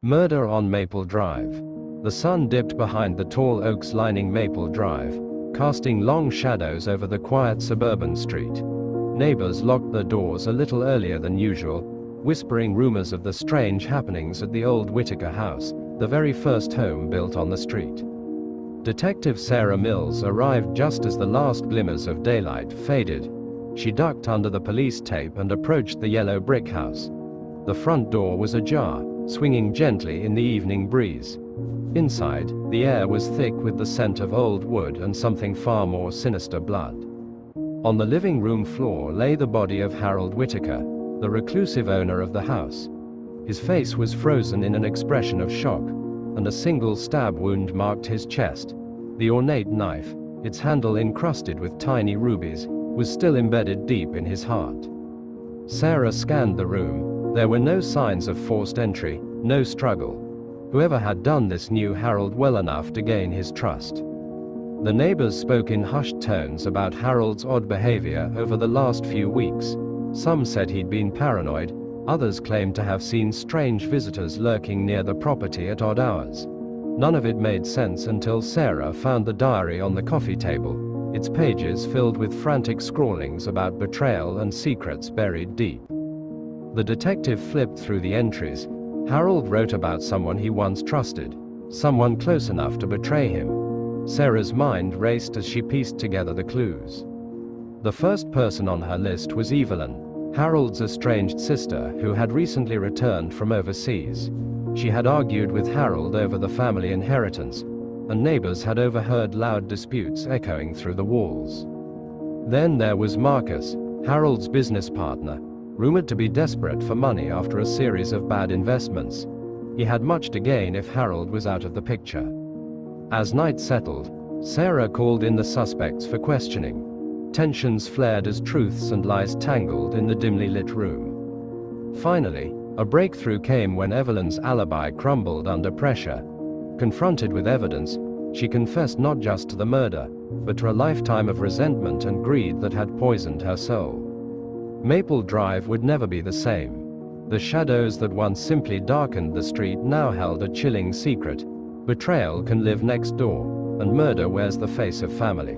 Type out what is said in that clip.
Murder on Maple Drive. The sun dipped behind the tall oaks lining Maple Drive, casting long shadows over the quiet suburban street. Neighbors locked their doors a little earlier than usual, whispering rumors of the strange happenings at the old Whitaker house, the very first home built on the street. Detective Sarah Mills arrived just as the last glimmers of daylight faded. She ducked under the police tape and approached the yellow brick house. The front door was ajar, swinging gently in the evening breeze. Inside, the air was thick with the scent of old wood and something far more sinister blood. On the living room floor lay the body of Harold Whitaker, the reclusive owner of the house. His face was frozen in an expression of shock, and a single stab wound marked his chest. The ornate knife, its handle encrusted with tiny rubies, was still embedded deep in his heart. Sarah scanned the room. There were no signs of forced entry, no struggle. Whoever had done this knew Harold well enough to gain his trust. The neighbors spoke in hushed tones about Harold's odd behavior over the last few weeks. Some said he'd been paranoid, others claimed to have seen strange visitors lurking near the property at odd hours. None of it made sense until Sarah found the diary on the coffee table, its pages filled with frantic scrawlings about betrayal and secrets buried deep. The detective flipped through the entries. Harold wrote about someone he once trusted, someone close enough to betray him. Sarah's mind raced as she pieced together the clues. The first person on her list was Evelyn, Harold's estranged sister who had recently returned from overseas. She had argued with Harold over the family inheritance, and neighbors had overheard loud disputes echoing through the walls. Then there was Marcus, Harold's business partner, rumored to be desperate for money after a series of bad investments. He had much to gain if Harold was out of the picture. As night settled, Sarah called in the suspects for questioning. Tensions flared as truths and lies tangled in the dimly lit room. Finally, a breakthrough came when Evelyn's alibi crumbled under pressure. Confronted with evidence, she confessed not just to the murder, but to a lifetime of resentment and greed that had poisoned her soul. Maple Drive would never be the same. The shadows that once simply darkened the street now held a chilling secret. Betrayal can live next door, and murder wears the face of family.